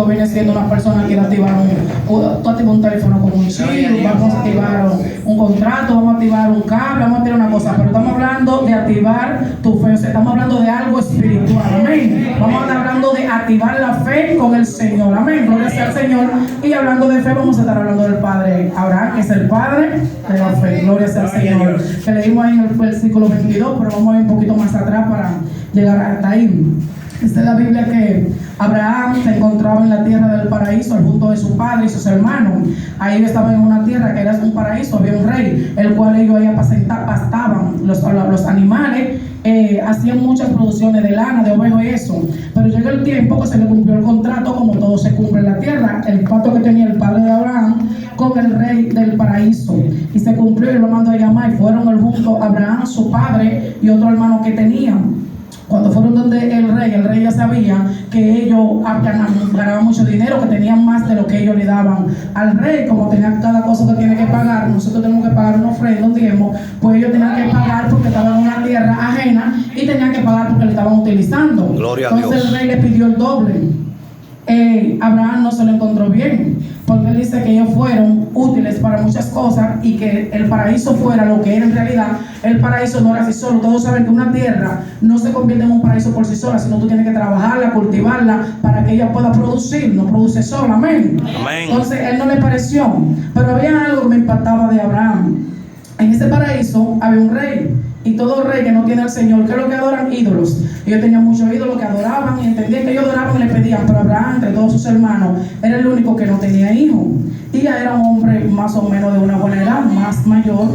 práctico viene siendo una persona que quiere activar tú activas un teléfono con un chip, vamos a activar un contrato, vamos a activar un cable, vamos a activar una cosa, pero estamos hablando de activar tu fe, o sea, estamos hablando de algo espiritual, amén. Vamos a estar hablando de activar la fe con el Señor, amén, gloria sea al Señor. Y hablando de fe, vamos a estar hablando del Padre Abraham, que es el Padre de la fe, gloria sea al Señor, que leímos ahí en el versículo 22, pero vamos a ir un poquito más atrás para llegar hasta ahí. Esta es la Biblia que Abraham se encontraba en la tierra del paraíso junto de su padre y sus hermanos. Ahí estaban en una tierra que era un paraíso, había un rey, el cual ellos ahí pastaban los animales, hacían muchas producciones de lana, de ovejo y eso. Pero llegó el tiempo que se le cumplió el contrato, como todo se cumple en la tierra, el pacto que tenía el padre de Abraham con el rey del paraíso. Y se cumplió y lo mandó a llamar, y fueron junto Abraham, su padre, y otro hermano que tenían. Cuando fueron donde el rey ya sabía que ellos ganaban mucho dinero, que tenían más de lo que ellos le daban al rey. Como tenían cada cosa que tiene que pagar, nosotros tenemos que pagar una ofrenda, un diezmo, pues ellos tenían que pagar porque estaban en una tierra ajena y tenían que pagar porque le estaban utilizando. Gloria a Entonces Dios. el rey le pidió el doble. Abraham no se lo encontró bien, porque él dice que ellos fueron útiles para muchas cosas y que el paraíso fuera lo que era en realidad. El paraíso no era así solo. Todos saben que una tierra no se convierte en un paraíso por sí sola, sino tú tienes que trabajarla, cultivarla para que ella pueda producir, no produce sola, amén. Amén. Entonces él no le pareció, pero había algo que me impactaba de Abraham. En ese paraíso había un rey, y todo rey que no tiene al Señor, ¿qué es lo que adoran? Ídolos. Ellos tenían muchos ídolos que adoraban y entendían que ellos adoraban y le pedían, pero Abraham, entre todos sus hermanos, era el único que no tenía hijos. Y ya era un hombre más o menos de una buena edad, más mayor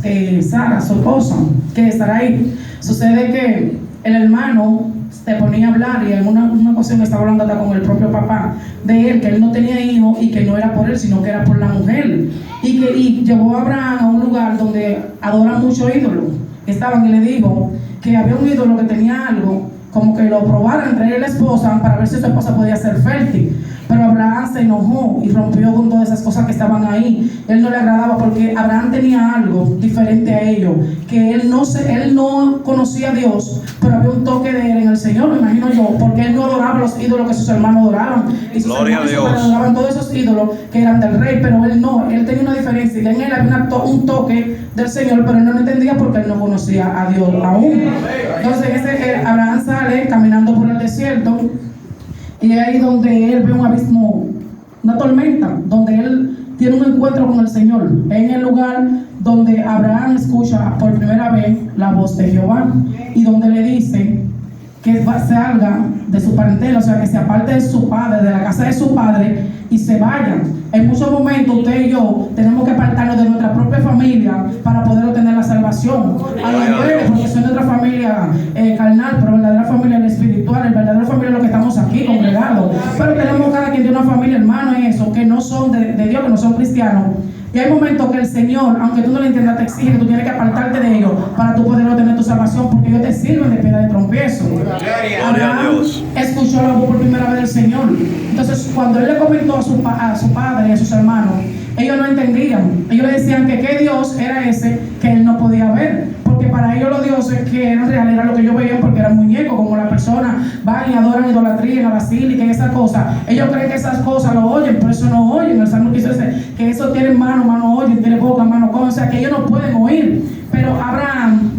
que Sara, su esposa, que Sarai. Sucede que el hermano se ponía a hablar, y en una ocasión estaba hablando hasta con el propio papá de él, que él no tenía hijos y que no era por él, sino que era por la mujer. Y llevó a Abraham a un lugar donde adoran muchos ídolos. Estaban y le dijo que había un ídolo que tenía algo, como que lo probara entre él y la esposa para ver si su esposa podía ser fértil. Pero Abraham se enojó y rompió con todas esas cosas que estaban ahí. Él no le agradaba porque Abraham tenía algo diferente a ellos, que él no conocía a Dios, pero había un toque de él en el Señor, me imagino yo, porque él no adoraba los ídolos que sus hermanos adoraban, y sus Gloria hermanos a Dios. adoraban todos esos ídolos que eran del rey, pero él no, él tenía una diferencia, y en él había un toque del Señor, pero él no lo entendía porque él no conocía a Dios aún. Entonces Abraham sale caminando por el desierto, y es ahí donde él ve un abismo, una tormenta, donde él tiene un encuentro con el Señor. En el lugar donde Abraham escucha por primera vez la voz de Jehová, y donde le dice que salga de su parentela, o sea, que se aparte de su padre, de la casa de su padre, y se vaya. En muchos momentos usted y yo tenemos que apartarnos de nuestra propia familia para poder obtener la salvación. A lo mejor porque son de otra familia carnal, pero verdadera familia espiritual, el verdadero familia es lo que estamos aquí congregados. Pero tenemos cada quien de una familia, hermano, en eso, que no son de Dios, que no son cristianos. Y hay momentos que el Señor, aunque tú no lo entiendas, te exige que tú tienes que apartarte de ellos para tú poder obtener tu salvación, porque ellos te sirven de piedra de tropiezo. Abraham escuchó la voz por primera vez del Señor. Entonces, cuando él le comentó a su padre y a sus hermanos, ellos no entendían. Ellos le decían que qué Dios era ese que él no podía ver, porque para ellos los dioses que eran reales era lo que ellos veían, porque eran muñecos, como las personas van y adoran idolatría en la basílica y esas cosas. Ellos creen que esas cosas lo oyen, pero eso no oyen. El Salmo quiso decir que eso tiene mano, mano oyen, tiene boca, mano come, o sea que ellos no pueden oír. Pero Abraham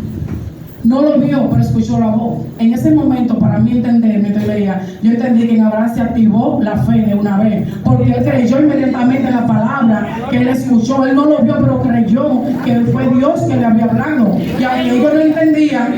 no lo vio, pero escuchó la voz. En ese momento, para mí entender, mientras leía, yo entendí que en Abraham se activó la fe de una vez, porque él creyó inmediatamente en la palabra que él escuchó. Él no lo vio, pero creyó que fue Dios que le había hablado. Y aunque ellos no entendían,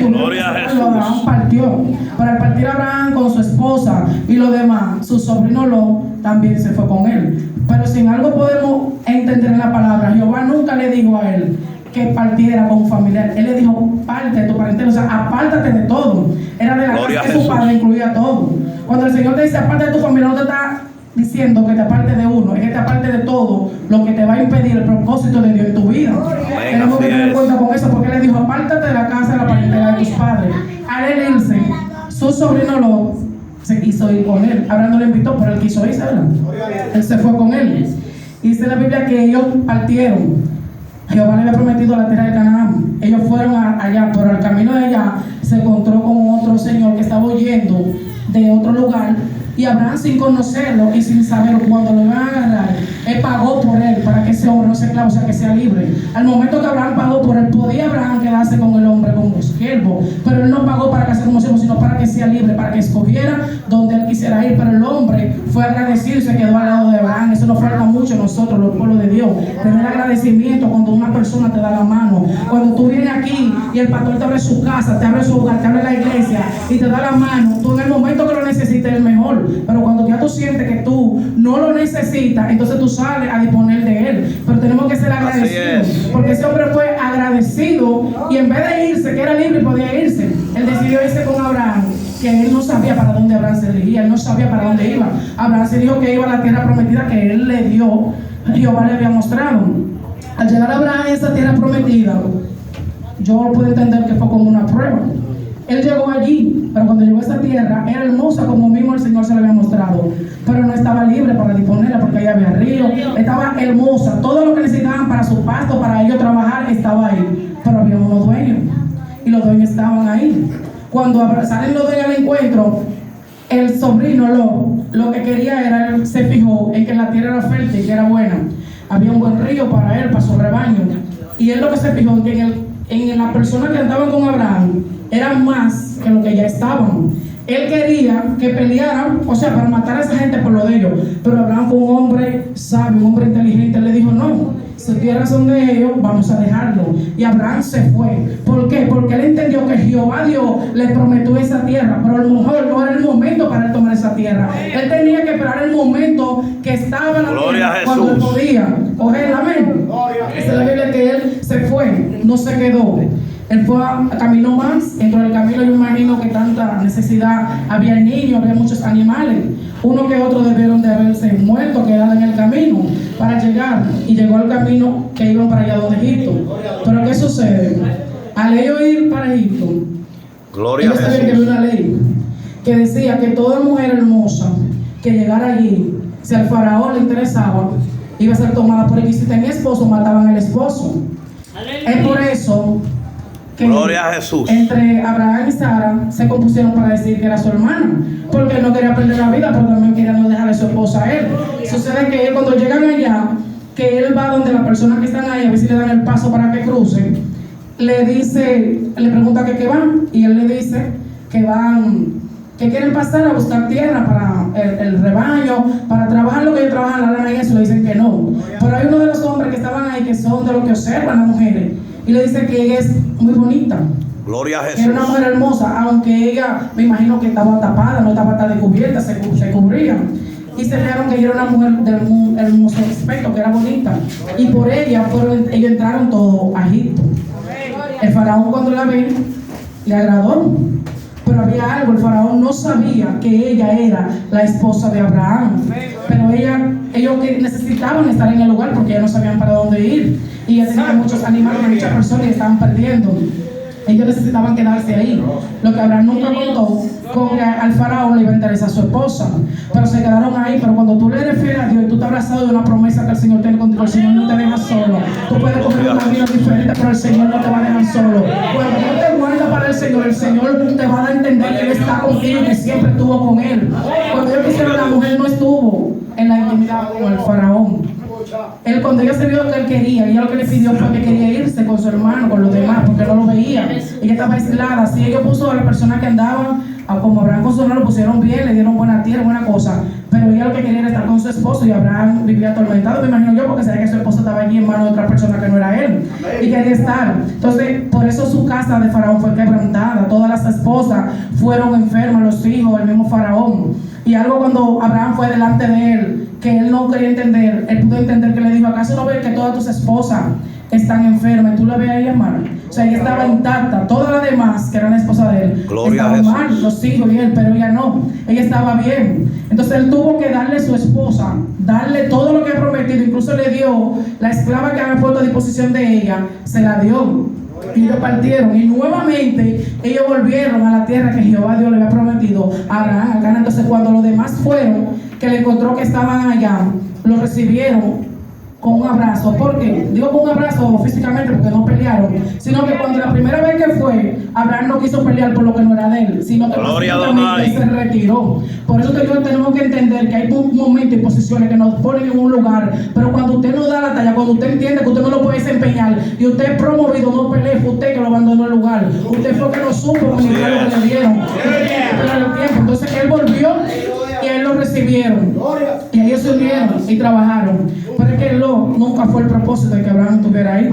Abraham partió. Para partir Abraham con su esposa y lo demás, su sobrino Lot también se fue con él. Pero sin algo podemos entender en la palabra, Jehová nunca le dijo a él que partiera con un familiar. Él le dijo, parte de tu parentela, o sea, apártate de todo. Era de la casa de su padre, incluía todo. Cuando el Señor te dice aparte de tu familia, no te está diciendo que te aparte de uno, es que te aparte de todo lo que te va a impedir el propósito de Dios en tu vida. Tenemos que tener cuenta con eso, porque él le dijo, apártate de la casa de la parentela de tus padres. Al él irse, su sobrino Lot se quiso ir con él. Abraham no le invitó, pero él quiso irse, ¿verdad? Él se fue con él. Y dice la Biblia que ellos partieron. Jehová le había prometido la tierra de Canaán. Ellos fueron allá, pero al camino de allá se encontró con otro señor que estaba huyendo de otro lugar, Y Abraham, sin conocerlo y sin saber cuándo lo iban a agarrar, él pagó por él para que ese hombre no se esclavo, o sea, que sea libre. Al momento que Abraham pagó por él, podía Abraham quedarse con el hombre como siervo, pero él no pagó para quedarse como siervo, sino para que sea libre, para que escogiera donde él quisiera ir. Pero el hombre fue agradecido y se quedó al lado de Abraham. Eso nos falta mucho a nosotros, los pueblos de Dios, tener agradecimiento cuando una persona te da la mano. Cuando tú vienes aquí y el pastor te abre su casa, te abre su hogar, te abre la iglesia y te da la mano, tú en el momento que lo necesites es mejor. Pero cuando ya tú sientes que tú no lo necesitas, entonces tú sales a disponer de él. Pero tenemos que ser agradecidos, porque ese hombre fue agradecido y en vez de irse, que era libre y podía irse, él decidió irse con Abraham, que él no sabía para dónde Abraham se dirigía, él no sabía para dónde iba. Abraham se dijo que iba a la tierra prometida que él le dio, Jehová le había mostrado. Al llegar a Abraham a esa tierra prometida, yo puedo entender que fue como una prueba. Él llegó allí, pero cuando llegó a esa tierra era hermosa como mismo el Señor se le había mostrado, pero no estaba libre para disponerla porque ahí había río. Estaba hermosa, todo lo que necesitaban para su pasto, para ellos trabajar, estaba ahí, pero había unos dueños y los dueños estaban ahí. Cuando salen los dueños al encuentro, el sobrino lo que quería era, él se fijó en que la tierra era fértil, que era buena, había un buen río para él, para su rebaño, y él lo que se fijó en que en las personas que andaban con Abraham eran más que lo que ya estaban. Él quería que pelearan, o sea, para matar a esa gente por lo de ellos. Pero Abraham fue un hombre sabio, un hombre inteligente. Él le dijo, no, si tierras son de ellos, vamos a dejarlo. Y Abraham se fue. ¿Por qué? Porque él entendió que Jehová Dios le prometió esa tierra, pero a lo mejor no era el momento para él tomar esa tierra. Él tenía que esperar el momento que estaba en la tierra, cuando él podía cogerla. Amén. Esa es la Biblia, que él se fue, no se quedó. Él fue caminó más. Dentro del camino yo imagino que tanta necesidad, había niños, había muchos animales. Uno que otro debieron de haberse muerto, quedado en el camino para llegar. Y llegó al camino que iban para allá donde Egipto. Pero ¿qué sucede? Al ellos ir para Egipto, ellos sabían que había una ley que decía que toda mujer hermosa que llegara allí, si al faraón le interesaba, iba a ser tomada por él. Y si tenía esposo, mataban al esposo. Es por eso que Gloria a Jesús. Entre Abraham y Sara se compusieron para decir que era su hermana, porque él no quería perder la vida, pero también quería no dejarle su esposa a él. Sucede que él, cuando llegan allá, que él va donde las personas que están ahí, a ver si le dan el paso para que crucen, le pregunta que qué van, y él le dice que van, que quieren pasar a buscar tierra para el rebaño, para trabajar lo que ellos trabajan, la lana y eso. Le dicen que no. Pero hay uno de los hombres que estaban ahí, que son de los que observan a las mujeres, y le dice que ella es muy bonita. Gloria a Jesús. Que era una mujer hermosa, aunque ella, me imagino que estaba tapada, no estaba tan descubierta, se cubría. Y se dijeron que ella era una mujer de un hermoso aspecto, que era bonita. Y por ella, ellos entraron todos a Egipto. El faraón, cuando la ve, le agradó. Pero había algo, el faraón no sabía que ella era la esposa de Abraham. Pero ellos que necesitaban estar en el lugar porque ya no sabían para dónde ir. Y ya tenían muchos animales, muchas personas que estaban perdiendo. Ellos necesitaban quedarse ahí. Lo que Abraham nunca contó, con que al faraón le iba a interesar a su esposa. Pero se quedaron ahí. Pero cuando tú le eres fiel a Dios y tú te has abrazado de una promesa que el Señor tiene contigo, el Señor no te deja solo. Tú puedes coger un camino diferente, pero el Señor no te va a dejar solo. Cuando Dios te guarda para el Señor te va a dar a entender que Él está contigo y que siempre estuvo con Él. Cuando ellos quisieron, la mujer no estuvo en la intimidad con el faraón. Él, cuando ella se vio lo que él quería, ella lo que le pidió fue que quería irse con su hermano, con los demás, porque no lo veía. Ella estaba aislada. Así ella puso a las personas que andaban, como Abraham con su hermano, lo pusieron bien, le dieron buena tierra, buena cosa. Pero ella lo que quería era estar con su esposo, y Abraham vivía atormentado, me imagino yo, porque sabía que su esposo estaba allí en manos de otra persona que no era él, y quería estar. Entonces, por eso su casa de faraón fue quebrantada. Todas las esposas fueron enfermas, los hijos, el mismo faraón. Y algo, cuando Abraham fue delante de él, que él no quería entender, él pudo entender, que le dijo: ¿acaso no ves que todas tus esposas están enfermas? Y tú la ves ahí, hermano. O sea, ella estaba intacta. Todas las demás, que eran esposa de él, estaban mal, los hijos y él, pero ella no. Ella estaba bien. Entonces él tuvo que darle a su esposa, darle todo lo que había prometido. Incluso le dio la esclava que había puesto a disposición de ella, se la dio. Y ellos partieron, y nuevamente ellos volvieron a la tierra que Jehová Dios le había prometido a Abraham, a Canaán. Entonces, cuando los demás fueron, que le encontró que estaban allá, lo recibieron con un abrazo. ¿Por qué? Digo con un abrazo físicamente porque no pelearon, sino que cuando la primera vez que fue, Abraham no quiso pelear por lo que no era de él, sino que él se retiró. Por eso tenemos que entender que hay momentos y posiciones que nos ponen en un lugar, pero cuando usted no da la talla, cuando usted entiende que usted no lo puede desempeñar y usted es promovido, no pelee, fue usted que lo abandonó el lugar. Usted fue que no supo administrar lo que le dieron. Entonces él volvió y a él lo recibieron y ellos se unieron y trabajaron. Pero es que nunca fue el propósito de que Abraham estuviera ahí.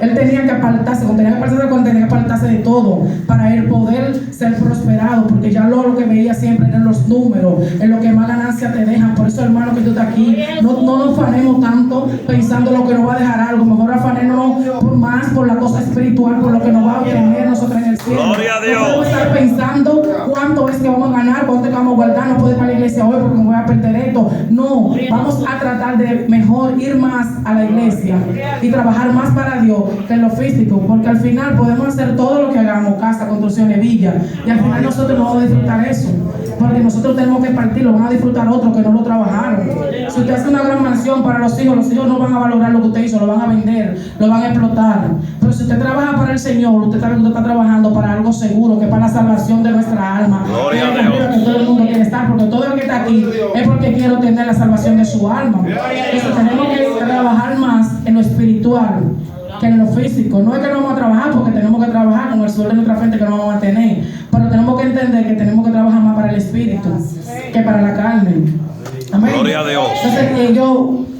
Él tenía que apartarse, tenía que apartarse de todo para él poder ser prosperado, porque ya lo que veía siempre eran los números, en lo que más ganancia te dejan. Por eso, hermano, que tú estás aquí, no nos afanemos tanto pensando lo que nos va a dejar algo. Mejor afanémonos por la cosa espiritual, por lo que nos va a obtener nosotros en el cielo. Gloria a Dios. No podemos estar pensando cuánto es que vamos a ganar, cuánto es que vamos a guardar, no puedo ir para la iglesia hoy porque me voy a perder esto. No, vamos a tratar de mejor ir más a la iglesia y trabajar más para Dios que en lo físico, porque al final podemos hacer todo lo que hagamos, casa, construcciones, villa, y al final nosotros no vamos a disfrutar eso, porque nosotros tenemos que partir, lo van a disfrutar otros que no lo trabajaron. Si usted hace una gran mansión para los hijos no van a valorar lo que usted hizo, lo van a vender, lo van a explotar. Pero si usted trabaja para el Señor, usted sabe que usted está trabajando para algo seguro, que es para la salvación de nuestra alma. Gloria a Dios. Que todo el mundo quiere estar, porque todo el que está aquí es porque quiere tener la salvación de su alma. Entonces tenemos que trabajar más en lo espiritual que en lo físico. No es que no vamos a trabajar, porque tenemos que trabajar con el suelo de nuestra frente que no vamos a tener, pero tenemos que entender que tenemos que trabajar más para el espíritu que para la carne. Amén. Gloria a Dios. Entonces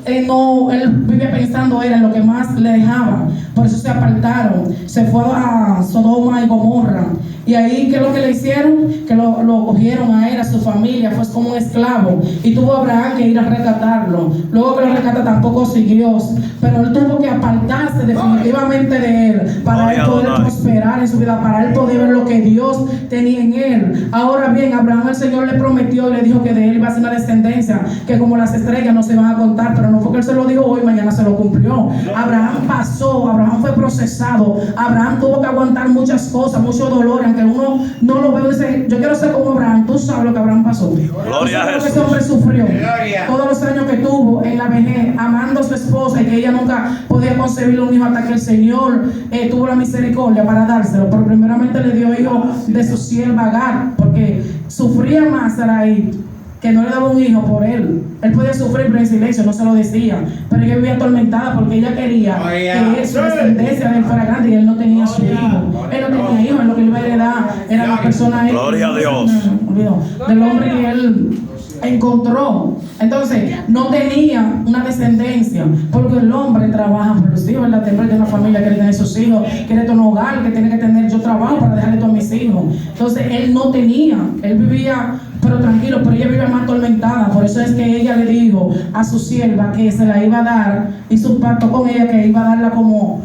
él vivía pensando era en lo que más le dejaba. Por eso se apartaron, se fue a Sodoma y Gomorra. Y ahí, ¿qué es lo que le hicieron? Que lo cogieron a él, a su familia, fue como un esclavo. Y tuvo Abraham que ir a rescatarlo. Luego que lo rescata tampoco siguió, pero él tuvo que apartarse definitivamente de él para él poder prosperar en su vida, para él poder ver lo que Dios tenía en él. Ahora bien, Abraham, el Señor le prometió y le dijo que de él iba a ser una descendencia, que como las estrellas no se van a contar, pero no fue que él se lo dijo hoy, mañana se lo cumplió. Abraham pasó, Abraham fue procesado, Abraham tuvo que aguantar muchas cosas, mucho dolor, aunque uno no lo ve y dice, yo quiero ser como Abraham. Tú sabes lo que Abraham pasó. Gloria a Jesús. Ese hombre sufrió todos los años que tuvo en la vejez, amando a su esposa, y que ella nunca podía concebir un hijo hasta que el Señor tuvo la misericordia para dárselo. Pero primeramente le dio hijo de su sierva Agar, porque sufría más Sarai, que no le daba un hijo por él. Él podía sufrir, pero en silencio no se lo decía. Pero ella vivía atormentada porque ella quería que su descendencia de él fuera grande, y él no tenía su hijo. Él no tenía hijo, en lo que él iba a heredar era la persona Gloria a Dios. del hombre que él encontró. Entonces no tenía una descendencia, porque el hombre trabaja por los hijos, ¿verdad? Tiene una familia, quiere tener sus hijos, quiere tener un hogar, que tiene que tener, yo trabajo para dejarle todo a mis hijos. Entonces él no tenía, él vivía pero tranquilo, pero ella vivía más atormentada. Por eso es que ella le dijo a su sierva que se la iba a dar, hizo un pacto con ella que iba a darla como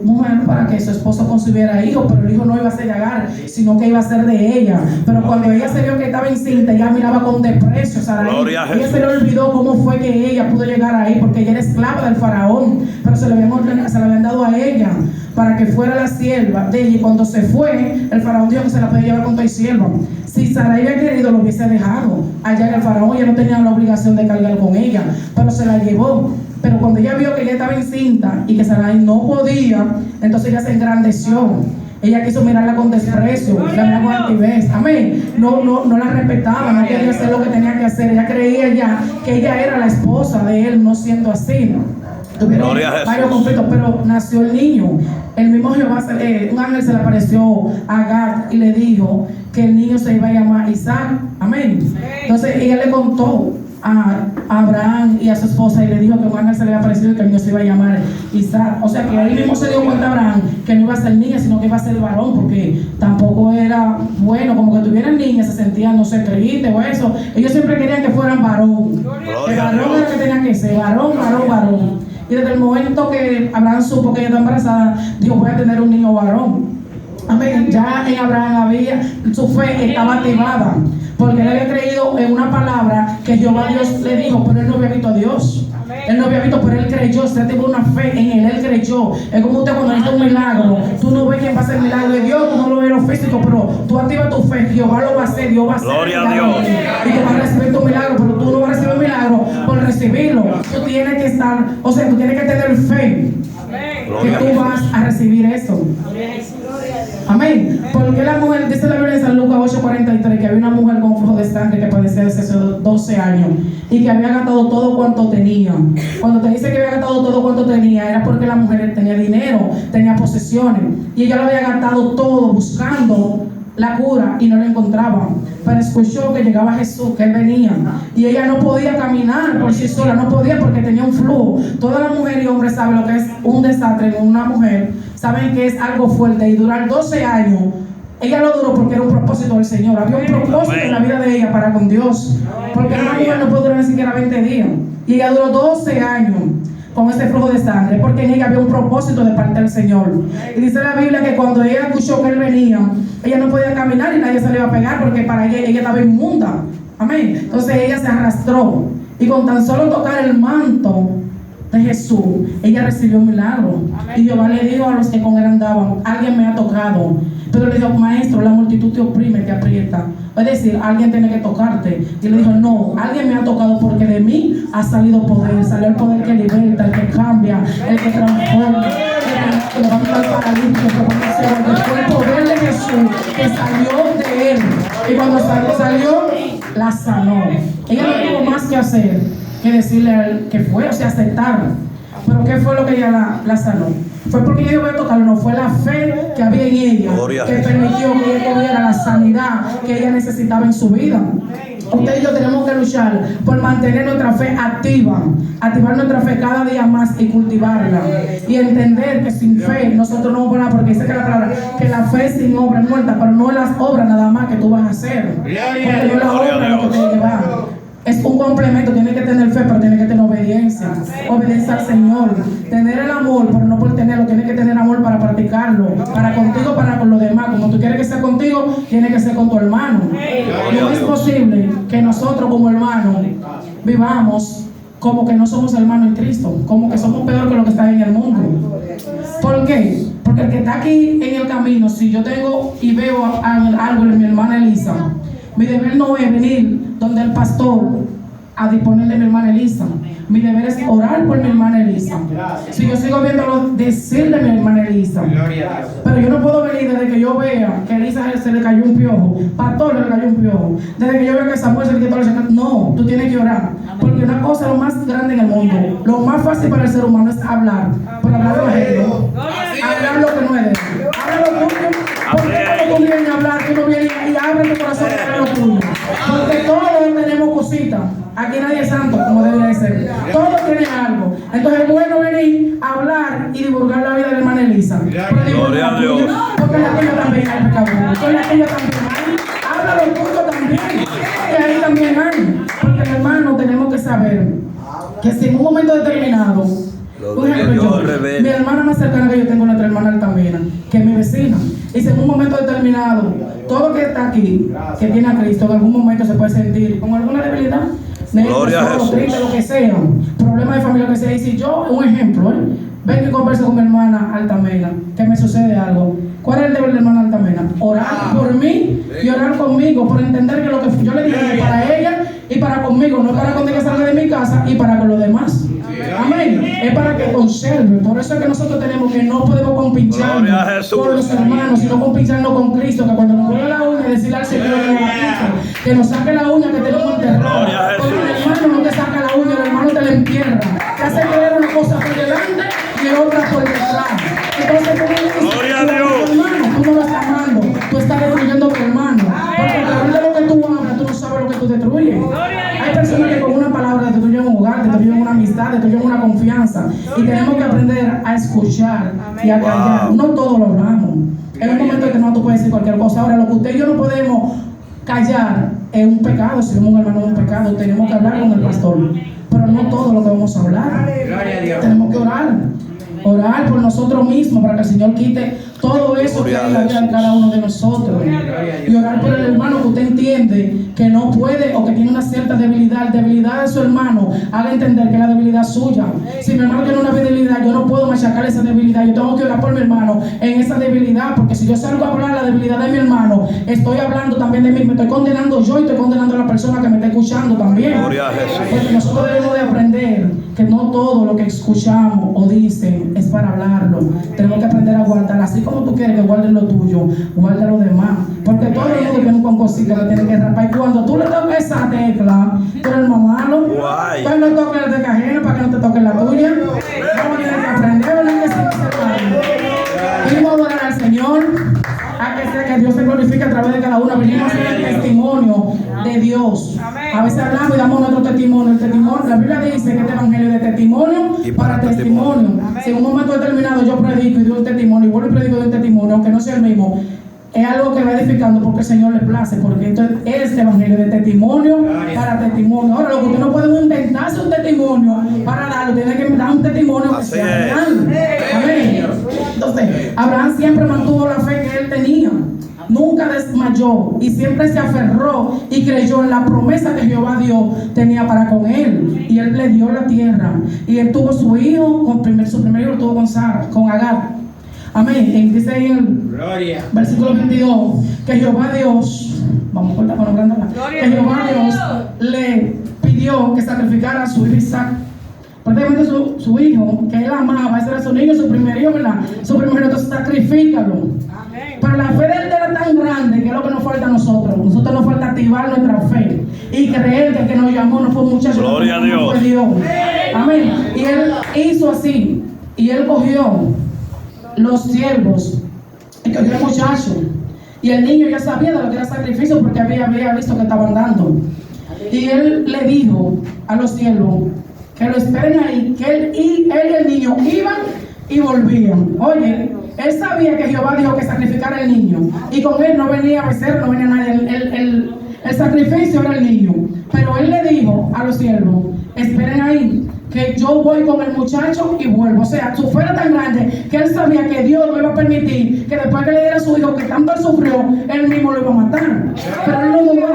mujer para que su esposo concibiera hijos, pero el hijo no iba a ser de Agar, sino que iba a ser de ella. Pero cuando ella se vio que estaba encinta, ella miraba con desprecio, ella se le olvidó cómo fue que ella pudo llegar ahí, porque ella era esclava del faraón, pero se le habían dado a ella para que fuera la sierva de ella. Y cuando se fue, el faraón dijo que se la podía llevar con todo y sierva. Si Sarai había querido, lo hubiese dejado allá en el faraón. Ella no tenía la obligación de cargar con ella, pero se la llevó. Pero cuando ella vio que ella estaba encinta y que Sarai no podía, entonces ella se engrandeció. Ella quiso mirarla con desprecio, la miraba con altivez. Amén. No la respetaba, no quería hacer lo que tenía que hacer. Ella creía ya que ella era la esposa de él, no siendo así. Tuvieron varios conflictos, pero nació el niño. El mismo Jehová, un ángel se le apareció a Agar y le dijo que el niño se iba a llamar Isaac. Amén. Entonces ella le contó a Abraham y a su esposa y le dijo que un ángel se le había aparecido y que el niño se iba a llamar Isaac. O sea que ahí mismo se dio cuenta Abraham que no iba a ser niña, sino que iba a ser varón, porque tampoco era bueno como que tuvieran niñas, se sentían, no sé, tristes o eso. Ellos siempre querían que fueran varón. El varón era lo que tenía que ser, varón. Y desde el momento que Abraham supo que ella estaba embarazada, dijo, voy a tener un niño varón. Amén. Ya en Abraham su fe estaba activada, porque él había creído en una palabra que Jehová Dios le dijo, pero él no había visto a Dios. Él no había visto, pero él creyó. Usted tuvo una fe en él creyó. Es como usted cuando necesita un milagro, tú no ves quién va a hacer el milagro de Dios, tú no lo ves en lo físico, pero tú activas tu fe, Jehová lo va a hacer, Dios va a hacer. Gloria a Dios. Y tú vas a recibir tu milagro, pero tú no vas a recibir un milagro por recibirlo. tú tienes que estar, o sea, tú tienes que tener fe que Gloria a tú Jesús. vas a recibir eso. Amén. Porque la mujer, dice la Biblia en San Lucas 8:43, que había una mujer con flujo de sangre que padecía desde hace 12 años y que había gastado todo cuanto tenía. Cuando te dice que había gastado todo cuanto tenía, era porque la mujer tenía dinero, tenía posesiones, y ella lo había gastado todo buscando la cura y no la encontraba. Pero escuchó que llegaba Jesús, que Él venía, y ella no podía caminar por sí sola, no podía porque tenía un flujo. Toda la mujer y hombre saben lo que es un desastre en una mujer, saben que es algo fuerte, y durar 12 años, ella lo duró porque era un propósito del Señor. Había un propósito en la vida de ella para con Dios, porque una mujer no puede durar ni siquiera 20 días, y ella duró 12 años con ese flujo de sangre, porque en ella había un propósito de parte del Señor. Y dice la Biblia que cuando ella escuchó que Él venía, ella no podía caminar y nadie se le iba a pegar, porque para ella estaba inmunda. Amén. Entonces ella se arrastró, y con tan solo tocar el manto de Jesús, ella recibió un milagro. Y Jehová le dijo a los que con Él andaban: alguien me ha tocado. Pero le dijo: maestro, la multitud te oprime, te aprieta. Es decir, alguien tiene que tocarte. Y le dijo: no, alguien me ha tocado, porque de mí ha salido poder. Salió el poder que liberta, el que cambia, el que transforma, el que levanta al paralítico. Fue el poder de Jesús que salió de él. Y cuando salió, la sanó. Ella no tuvo más que hacer que decirle a él que fue, o sea, aceptarla. Pero ¿qué fue lo que ella la sanó? Fue porque ella iba a tocarlo, no fue la fe que había en ella que permitió que ella tuviera la sanidad que ella necesitaba en su vida. Usted y yo tenemos que luchar por mantener nuestra fe activa, activar nuestra fe cada día más y cultivarla, y entender que sin fe nosotros no vamos a nada, porque dice que la palabra que la fe sin obra es muerta, pero no es las obras nada más que tú vas a hacer, porque no es la obra lo que te lleva. Es un complemento. Tienes que tener fe, pero tienes que tener obediencia. Obediencia al Señor. Tener el amor, pero no por tenerlo. Tienes que tener amor para practicarlo. Para contigo, para con los demás. Como tú quieres que sea contigo, tiene que ser con tu hermano. No es posible que nosotros como hermanos vivamos como que no somos hermanos en Cristo. Como que somos peor que lo que está en el mundo. ¿Por qué? Porque el que está aquí en el camino, si yo tengo y veo algo en mi hermana Elisa, mi deber no es venir donde el pastor a disponerle a mi hermana Elisa. Mi deber es orar por mi hermana Elisa. Si yo sigo viéndolo, decirle a mi hermana Elisa. Pero yo no puedo venir desde que yo vea que a Elisa se le cayó un piojo, pastor le cayó un piojo, desde que yo vea que Samuel se le quitó la chaqueta. No, tú tienes que orar. Porque una cosa, lo más grande en el mundo, lo más fácil para el ser humano es hablar. Pero hablar de la gente, hablar lo que no es de él. Hablar lo tuyo. Porque cuando tú vienes a hablar, tú no vienes y abres tu corazón para lo tuyo. Porque todos tenemos cositas. Aquí nadie es santo, como debería ser. Todos tienen algo. Entonces es bueno venir a hablar y divulgar la vida de la hermana Elisa. Gloria a Dios. Porque en la tuya también hay pecado. En la tuya también hay. Habla lo tuyo también. Que ahí también hay. Porque hermano, tenemos que saber que si en un momento determinado, por ejemplo, mi hermana más cercana que yo tengo, nuestra hermana Altamira, que es mi vecina, y si en un momento determinado, todo que está aquí, que tiene a Cristo, en algún momento se puede sentir con alguna debilidad, Gloria a Jesús. triste, lo que sea, problema de familia, lo que sea. Y si yo, un ejemplo, ven y converso con mi hermana Altamira, que me sucede algo, ¿cuál es el deber de la hermana Altamira? Orar por mí y orar conmigo, por entender que lo que yo le dije es para ella y para conmigo, no para cuando ella salga de mi casa y para con los demás. Amén. Es para que conserve. Por eso es que nosotros tenemos que no podemos compincharnos con los hermanos, sino compincharnos con Cristo. Que cuando nos vuelva la uña, decirle al Señor que nos saque la uña que tenemos enterrada. Porque el hermano no te saca la uña, el hermano te la entierra. Te hace creer una cosa por delante y otra por detrás. Entonces tú no le dices, hermano, tú no lo estás amando, tú estás destruyendo a tu hermano. Porque a través de lo que tú hablas, tú no sabes lo que tú destruyes. Hay personas que con una palabra destruyen un hogar, destruyen una amistad, destruyen una confianza. Y tenemos que aprender a escuchar y a callar. No todo lo hablamos. En un momento en que no tú puedes decir cualquier cosa. Ahora, lo que usted y yo no podemos callar es un pecado. Si somos un hermano, es un pecado. Tenemos que hablar con el pastor. Pero no todo lo que vamos a hablar. Tenemos que orar. Orar por nosotros mismos para que el Señor quite todo eso que hay en la vida de cada uno de nosotros. Y orar por el hermano que usted entiende que no puede o que tiene una cierta debilidad. Debilidad de su hermano, haga entender que es la debilidad suya. Si mi hermano tiene una debilidad, yo no puedo machacar esa debilidad. Yo tengo que orar por mi hermano en esa debilidad, porque si yo salgo a hablar la debilidad de mi hermano, estoy hablando también de mí. Me estoy condenando yo y estoy condenando a la persona que me está escuchando también. Gloria a Jesús. Porque nosotros debemos de aprender que no todo lo que escuchamos o dicen es para hablarlo. Tenemos que aprender a guardar, así como tú quieres que guarden lo tuyo, guarda lo demás. Porque todo el mundo tiene un concosito que tiene que rapar. Y cuando tú le toques esa tecla, tú eres el más malo. Tú no toques el de cajero para que no te toque la tuya. Vamos a tener que aprender, ¿verdad? Que sí, que se vamos a adorar al Señor, a que sea que Dios se glorifique a través de cada uno. Venimos a hacer el testimonio de Dios. A veces hablamos y damos nuestro testimonio. El testimonio, la Biblia dice que este evangelio es de testimonio y para testimonio. Si en un momento determinado yo predico y doy un testimonio y vuelvo y predico y doy un testimonio, aunque no sea el mismo, es algo que va edificando porque el Señor le place, porque entonces este evangelio de testimonio para testimonio. Ahora, lo que usted no puede inventarse un testimonio para darlo, tiene que dar un testimonio que sea real. Amén. Entonces, Abraham siempre mantuvo la fe que él tenía. Nunca desmayó y siempre se aferró y creyó en la promesa que Jehová Dios tenía para con él. Y él le dio la tierra. Y él tuvo su hijo, su primer hijo lo tuvo con Sara, con Agar. Amén. Y dice en el versículo 22 que Jehová Dios, vamos a cortar con que Jehová Dios le pidió que sacrificara a su hijo Isaac. Prácticamente su hijo, que él amaba, ese era su niño, su primer hijo, ¿verdad? Su primer hijo, entonces sacrifícalo. Pero la fe de él era tan grande que es lo que nos falta a nosotros. Nosotros nos falta activar nuestra fe y creer que el que nos llamó no fue un muchacho, Gloria a Dios. Fue Dios. Amén. Y él hizo así. Y él cogió los siervos y cogió el muchacho. Y el niño ya sabía de lo que era sacrificio porque había visto que estaban dando. Y él le dijo a los siervos que lo esperen ahí, que él y el niño iban y volvían. Oye, él sabía que Jehová dijo que sacrificara el niño. Y con él no venía becerro, no venía nadie. El sacrificio era el niño. Pero él le dijo a los siervos, esperen ahí, que yo voy con el muchacho y vuelvo. O sea, su fe era tan grande que él sabía que Dios no iba a permitir que después que le diera a su hijo que tanto él sufrió, él mismo lo iba a matar. Pero él no dudó.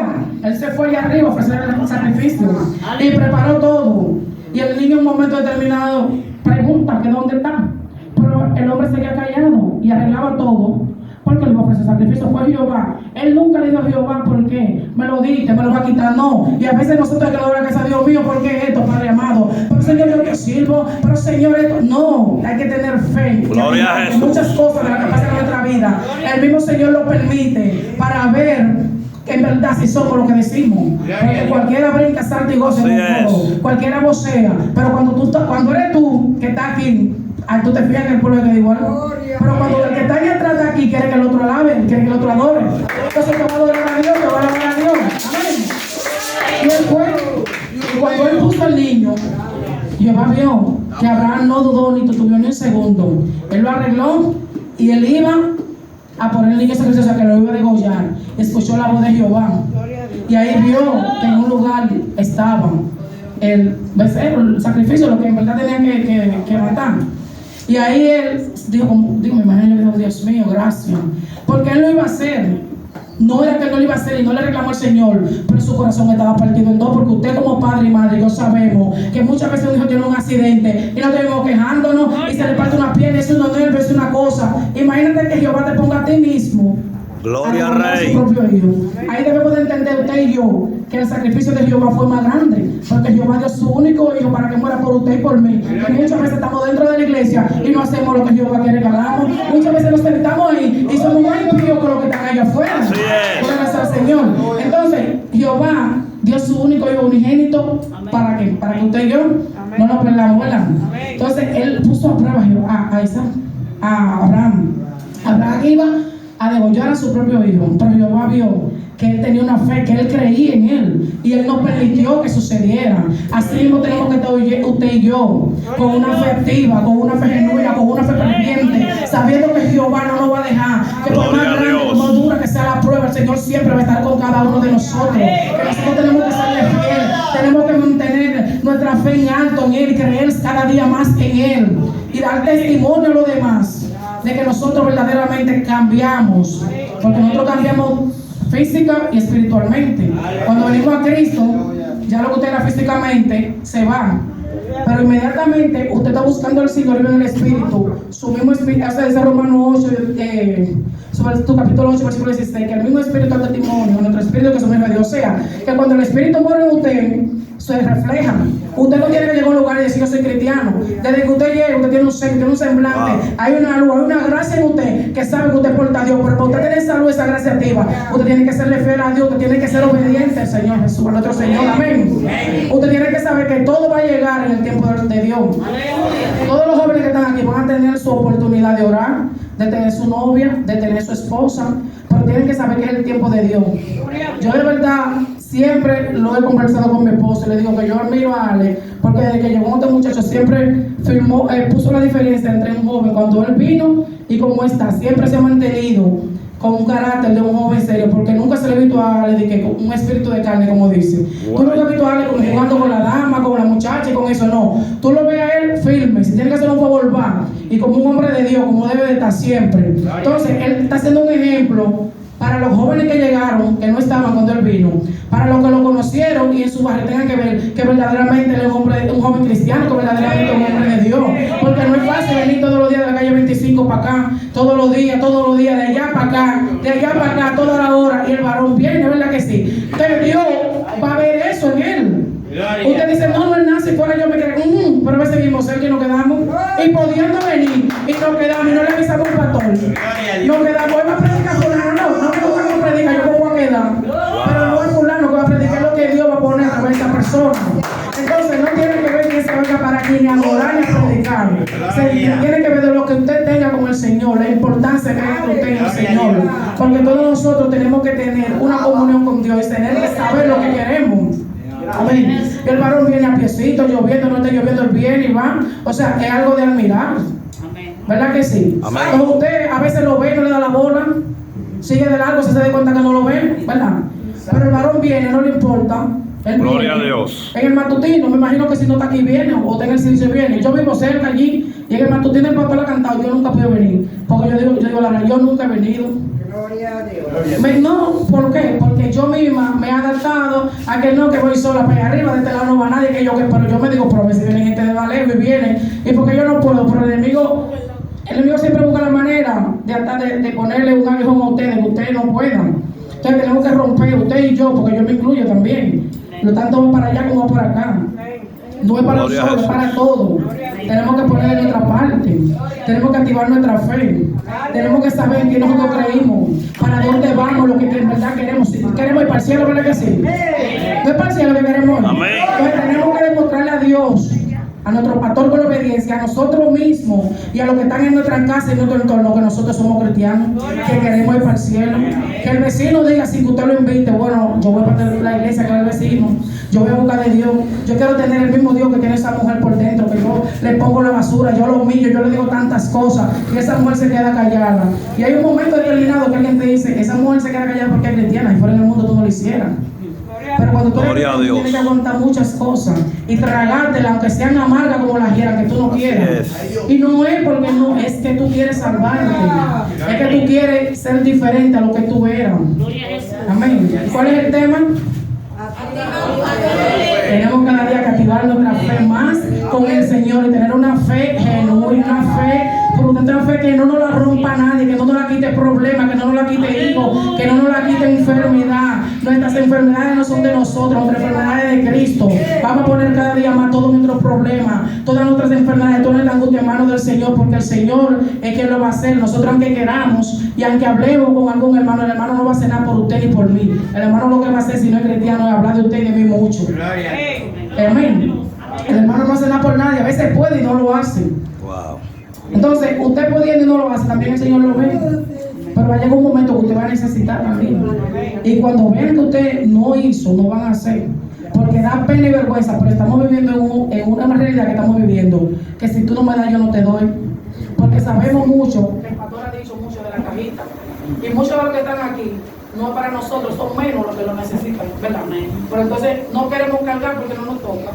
Él se fue allá arriba a ofrecer el sacrificio y preparó todo. Y el niño en un momento determinado pregunta que dónde está. Pero el hombre seguía callado y arreglaba todo. Porque le iba a ofrecer sacrificio, fue Jehová. Él nunca le dijo a Jehová, ¿por qué? Me lo diste, me lo va a quitar, no. Y a veces nosotros que le damos la casa a Dios mío, ¿por qué esto, Padre amado? Pero Señor, yo te sirvo, pero Señor, esto. No, hay que tener fe. Gloria a Jesús. Muchas cosas de las que pasan en nuestra vida, el mismo Señor lo permite para ver que en verdad si somos lo que decimos. Porque cualquiera brinca, salta y goza en un coro. Cualquiera vocea. Pero cuando eres tú que estás aquí, tú te fías en el pueblo que digo algo. Pero cuando el que está ahí atrás de aquí quiere que el otro alabe, quiere que el otro adore, entonces te va a adorar a Dios, te va a alabar a Dios. Amén. Y él fue, y cuando él puso al niño, Jehová vio que Abraham no dudó ni tuvo ni un segundo. Él lo arregló y él iba a poner el niño sacrificio, o sea, que lo iba a degollar. Escuchó la voz de Jehová. Y ahí vio que en un lugar estaba el becerro, el sacrificio, lo que en verdad tenía que matar. Y ahí él dijo, me imagino, le dijo, Dios mío, gracias. Porque él lo iba a hacer. No era que él no lo iba a hacer y no le reclamó al Señor, pero su corazón estaba partido en dos. Porque usted como padre y madre, yo sabemos que muchas veces un hijo tiene un accidente y nos tenemos quejándonos y se le parte una pierna, es unos nervios, es una cosa. Imagínate que Jehová te ponga a ti mismo. Gloria al Rey. Su propio hijo. Ahí debemos de entender usted y yo que el sacrificio de Jehová fue más grande, porque Jehová dio su único hijo para que muera por usted y por mí. Y muchas veces estamos dentro de la iglesia y no hacemos lo que Jehová quiere que hagamos. Muchas veces nos sentamos ahí y somos más impíos que los que están allá afuera. Gracias al Señor. Entonces Jehová dio su único hijo unigénito. ¿Para qué? Para que usted y yo no nos perdamos, ¿verdad? Entonces él puso a prueba a Abraham. Abraham iba a degollar a su propio hijo, pero Jehová vio que él tenía una fe, que él creía en él y él no permitió que sucediera. Así mismo tenemos que estar usted y yo con una fe activa, con una fe genuina, con una fe ferviente, sabiendo que Jehová no nos va a dejar, que por más grande, por más dura que sea la prueba, el Señor siempre va a estar con cada uno de nosotros. Que nosotros tenemos que serle fiel, tenemos que mantener nuestra fe en alto en él y creer cada día más en él y dar testimonio a los demás de que nosotros verdaderamente cambiamos, porque nosotros cambiamos física y espiritualmente. Cuando venimos a Cristo, ya lo que usted era físicamente se va, pero inmediatamente usted está buscando al Señor en el Espíritu, su mismo Espíritu, hace ese Romano 8, sobre tu capítulo 8, versículo 16, que el mismo Espíritu da testimonio, nuestro Espíritu que somos de Dios. O sea, que cuando el Espíritu muere en usted, se refleja. Usted no tiene que llegar a un lugar y decir, si yo soy cristiano. Desde que usted llega, usted tiene un ser, tiene un semblante, hay una luz, hay una gracia en usted que sabe que usted porta a Dios. Pero para usted tener esa luz, esa gracia activa, usted tiene que serle fiel a Dios, usted tiene que ser obediente al Señor Jesús, a nuestro Señor. Amén. Usted tiene que saber que todo va a llegar en el tiempo de Dios. Todos los jóvenes que están aquí van a tener su oportunidad de orar, de tener su novia, de tener su esposa, pero tienen que saber que es el tiempo de Dios. Yo de verdad siempre lo he conversado con mi esposo y le digo que yo admiro a Ale, porque desde que llegó este muchacho siempre puso la diferencia entre un joven cuando él vino y cómo está. Siempre se ha mantenido con un carácter de un joven serio, porque nunca se le ha visto a Ale de que un espíritu de carne, como dice. Tú no le has visto a Ale como jugando con la dama, con la muchacha y con eso, no. Tú lo ves a él firme, si tiene que hacer un favor va, y como un hombre de Dios, como debe de estar siempre. Entonces, él está haciendo un ejemplo para los jóvenes que llegaron, que no estaban cuando él vino, para los que lo conocieron y en su barrio tengan que ver que verdaderamente él es un joven cristiano, que verdaderamente es un hombre de Dios. Porque no es fácil venir todos los días de la calle 25 para acá, todos los días, de allá para acá, toda la hora, y el varón viene, ¿verdad que sí? Entonces Dios va a ver eso en él. Usted dice, no es nada, si fuera yo me quedé, pero a veces vimos ser que nos quedamos, y pudiendo venir, y nos quedamos, y no le avisamos al pastor. Nos quedamos, hoy va a predicar fulano, no me gusta cómo predica, yo me voy a quedar. Pero no es fulano que va a predicar lo que Dios va a poner a través de esa persona. Entonces no tiene que ver que se venga para aquí ni a orar ni a predicar. Tiene que ver de lo que usted tenga con el Señor, la importancia que usted tenga el Señor. Porque todos nosotros tenemos que tener una comunión con Dios y tener que saber lo que queremos. Amén. El varón viene a piecito, lloviendo, no está lloviendo, él viene y va. O sea, es algo de admirar. ¿Verdad que sí? Amén. Cuando usted a veces lo ve y no le da la bola, sigue de largo, se da cuenta que no lo ve, ¿verdad? Pero el varón viene, no le importa. Gloria a Dios. En el matutino, me imagino que si no está aquí viene, o está en el servicio viene. Yo vivo cerca allí, y en el matutino el pastor ha cantado, yo nunca puedo venir. Porque yo digo la verdad, yo nunca he venido. Gloria a Dios. No, ¿por qué? Porque yo misma me he adaptado a que no, que voy sola para allá arriba, de este lado no va nadie, pero yo me digo, pero a ver si viene gente de Valero y viene, y porque yo no puedo, pero el enemigo siempre busca la manera de ponerle un aguijón a ustedes, que ustedes no puedan. Entonces tenemos que romper, usted y yo, porque yo me incluyo también. No tanto para allá como para acá. No es para nosotros, es para todos. Tenemos que poner de nuestra parte. Tenemos que activar nuestra fe. Tenemos que saber en qué nosotros creímos. Para dónde vamos, lo que en verdad queremos. Si queremos ir para el cielo, ¿verdad que sí? No es para el cielo que queremos ir. Amén. Entonces tenemos que demostrarle a Dios, a nuestro pastor con obediencia, a nosotros mismos y a los que están en nuestra casa y en nuestro entorno, que nosotros somos cristianos, que queremos ir para el cielo. Que el vecino diga, si usted lo invite, bueno, yo voy para la iglesia que es el vecino, yo voy a buscar de Dios, yo quiero tener el mismo Dios que tiene esa mujer por dentro, que yo le pongo la basura, yo lo humillo, yo le digo tantas cosas, y esa mujer se queda callada. Y hay un momento determinado que alguien te dice, esa mujer se queda callada porque es cristiana, y fuera en el mundo tú no lo hicieras. Pero cuando tú eres cristiano, tienes que aguantar muchas cosas y tragártelas, aunque sean amargas como las hieras, que tú no quieras. Y no es porque no, es que tú quieres salvarte. Es que tú quieres ser diferente a lo que tú eras. Amén. ¿Cuál es el tema? Tenemos cada día que activar nuestra fe más con el Señor y tener una fe genuina, una fe prudente, una fe que no nos la rompa nadie, que no nos la quite problemas, que no nos la quite hijos, que no nos la quite enfermedad. Nuestras enfermedades no son de nosotros, nuestras enfermedades de Cristo. Vamos a poner cada día más todos nuestros problemas, todas nuestras enfermedades, toda la angustia en manos del Señor, porque el Señor es quien lo va a hacer. Nosotros, aunque queramos y aunque hablemos con algún hermano, el hermano no va a hacer nada por usted ni por mí. El hermano lo que va a hacer, si no es cristiano, es hablar de usted y de mí mucho. Amén. El hermano no hace nada por nadie, a veces puede y no lo hace. Wow. Entonces, usted pudiendo y no lo hace, también el Señor lo ve. Pero va a llegar un momento que usted va a necesitar también. Y cuando vean que usted no hizo, no van a hacer. Porque da pena y vergüenza, pero estamos viviendo en una realidad que estamos viviendo, que si tú no me das, yo no te doy. Porque sabemos mucho, el pastor ha dicho mucho de la cajita. Y muchos de los que están aquí, no es para nosotros, son menos los que lo necesitan, ¿verdad? Pero entonces no queremos cargar porque no nos toca.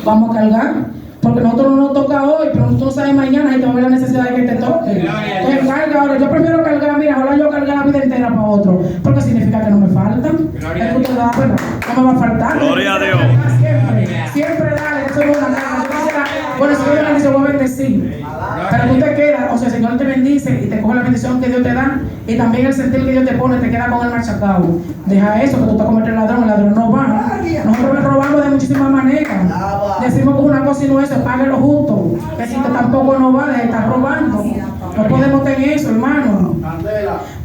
Vamos a cargar, porque nosotros no nos toca hoy, pero tú no sabes mañana y te va a ver la necesidad de que te toque. Entonces carga ahora, yo prefiero cargar, mira, ahora yo cargar la vida entera para otro, porque significa que no me falta. Es que usted da, ¿verdad? No me va a faltar. Gloria a Dios. Siempre dale, eso es una carga. Bueno, si Dios bendice, voy a bendecir. Pero tú te quedas, o sea, el Señor te bendice y te coge la bendición que Dios te da, y también el sentir que Dios te pone, te queda con el machacado. Deja eso, que tú estás convirtiendo en ladrón, el ladrón no va. Nosotros robamos de muchísimas maneras. decimos que una cosa y no es eso, pague lo justo. Que si usted tampoco no vale, está robando. No podemos tener eso, hermano.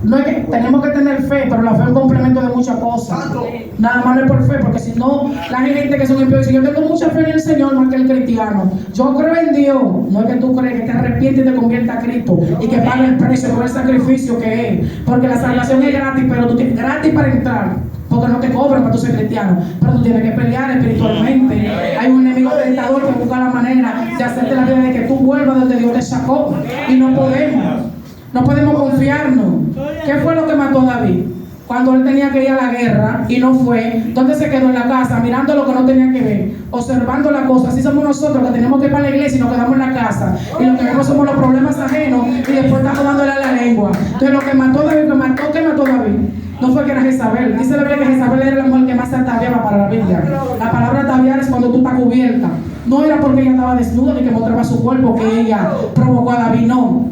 No es que tenemos que tener fe, pero la fe es un complemento de muchas cosas. Nada más no es por fe, porque si no, la gente que son impíos dice: yo tengo mucha fe en el Señor más que el cristiano. Yo creo en Dios. No es que tú crees, que te arrepientes y te conviertas a Cristo y que pague el precio por el sacrificio que es. Porque la salvación es gratis, pero tú tienes gratis para entrar. Porque no te cobran para tú ser cristiano, pero tú tienes que pelear espiritualmente. Hay un enemigo tentador que busca la manera de hacerte la vida de que tú vuelvas donde Dios te sacó. Y no podemos confiarnos. ¿Qué fue lo que mató a David? Cuando él tenía que ir a la guerra y no fue, ¿dónde se quedó? En la casa, mirando lo que no tenía que ver, observando la cosa. Así somos nosotros, que tenemos que ir para la iglesia y nos quedamos en la casa. Y lo que vemos somos los problemas ajenos y después estamos dándole a la lengua. Entonces lo que mató a David, ¿qué mató a David? No fue que era Jezabel. Dice la Biblia que Jezabel era la mujer que más se ataviaba para la Biblia. La palabra ataviar es cuando tú estás cubierta. No era porque ella estaba desnuda ni que mostraba su cuerpo que ella provocó a David, no.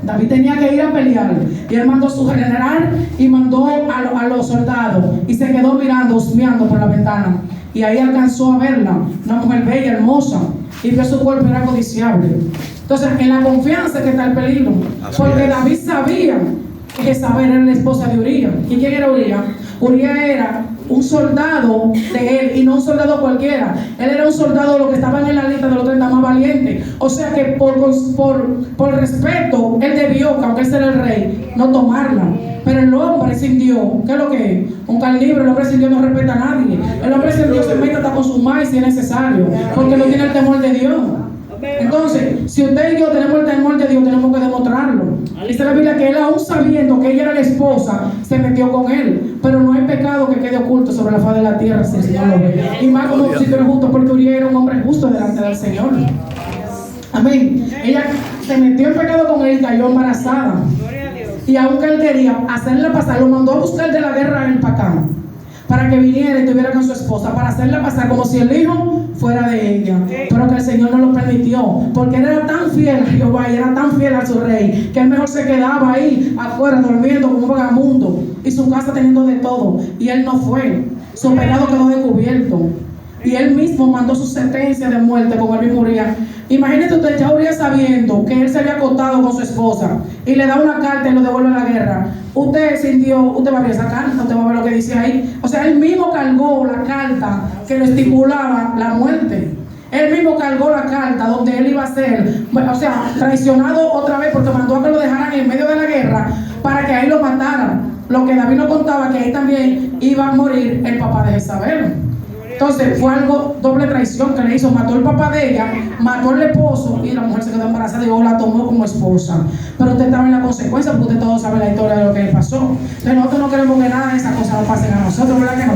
David tenía que ir a pelear y él mandó a su general y mandó a los soldados y se quedó mirando, husmeando por la ventana, y ahí alcanzó a verla, una mujer bella, hermosa, y vio su cuerpo, era codiciable. Entonces, en la confianza que está el peligro, porque David sabía que Jezabel era la esposa de Urías. ¿Y quién era Urías? Urías era un soldado de él, y no un soldado cualquiera. Él era un soldado de los que estaban en la lista de los 30 más valientes. O sea que por respeto, él debió, aunque él era el rey, no tomarla. Pero el hombre sin Dios, ¿qué es lo que es? Un carnívoro. El hombre sin Dios no respeta a nadie. El hombre sin Dios se mete hasta con su madre si es necesario, porque no tiene el temor de Dios. Entonces, si usted y yo tenemos el temor de Dios, tenemos que demostrarlo. Dice la Biblia que él, aún sabiendo que ella era la esposa, se metió con él. Pero no hay pecado que quede oculto sobre la faz de la tierra si el Señor lo ve. Y más como si tú eres justo, porque Urías era un hombre justo delante del Señor. Amén. Ella se metió en pecado con él y cayó embarazada. Y aunque él quería hacerla pasar, lo mandó a buscar de la guerra a él para acá, para que viniera y estuviera con su esposa, para hacerla pasar como si el hijo fuera de ella. Pero que el Señor no lo permitió, porque él era tan fiel a Jehová y era tan fiel a su rey, que él mejor se quedaba ahí afuera durmiendo como un vagamundo, y su casa teniendo de todo, y él no fue. Su pecado quedó descubierto, y él mismo mandó su sentencia de muerte con el mismo Urías. Imagínate usted, ya Urías sabiendo que él se había acostado con su esposa y le da una carta y lo devuelve a la guerra. Usted sin Dios, usted va a ver esa carta, usted va a ver lo que dice ahí. O sea, él mismo cargó la carta que lo estipulaba la muerte. Él mismo cargó la carta donde él iba a ser, o sea, traicionado otra vez, porque mandó a que lo dejaran en medio de la guerra para que ahí lo mataran. Lo que David no contaba, que ahí también iba a morir el papá de Jezabel. Entonces fue algo, doble traición que le hizo. Mató al papá de ella, mató al esposo, y la mujer se quedó embarazada y la tomó como esposa. Pero usted estaba en la consecuencia, porque usted todos sabe la historia de lo que le pasó. Entonces nosotros no queremos que nada de esas cosas nos pasen a nosotros, ¿verdad que no?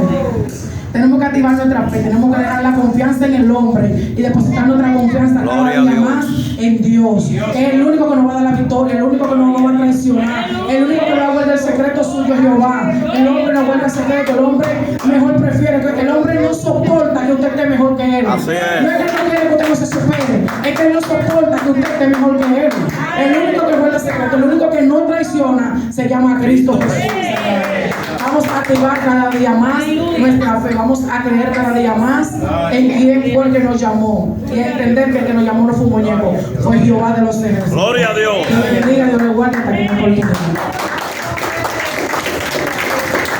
Tenemos que activar nuestra fe, tenemos que dejar la confianza en el hombre y depositar nuestra confianza cada día más en Dios. Que es el único que nos va a dar la victoria, el único que nos va a traicionar, el único que va a guardar el secreto suyo es Jehová. El hombre no guarda el secreto, el hombre mejor prefiere, que el hombre no soporta que usted esté mejor que él. Así es. No es que no quiere que usted no se supere, es que él no soporta que usted esté mejor que él. El único que guarda el secreto, el único que no traiciona, se llama Cristo Jesús. Vamos a activar cada día más nuestra fe. Vamos a creer cada día más en quién fue el que nos llamó. Y a entender que el que nos llamó no fue un muñeco, fue Jehová de los ejércitos. Gloria a Dios. Dios le bendiga, Dios le guarde hasta que nos volvamos.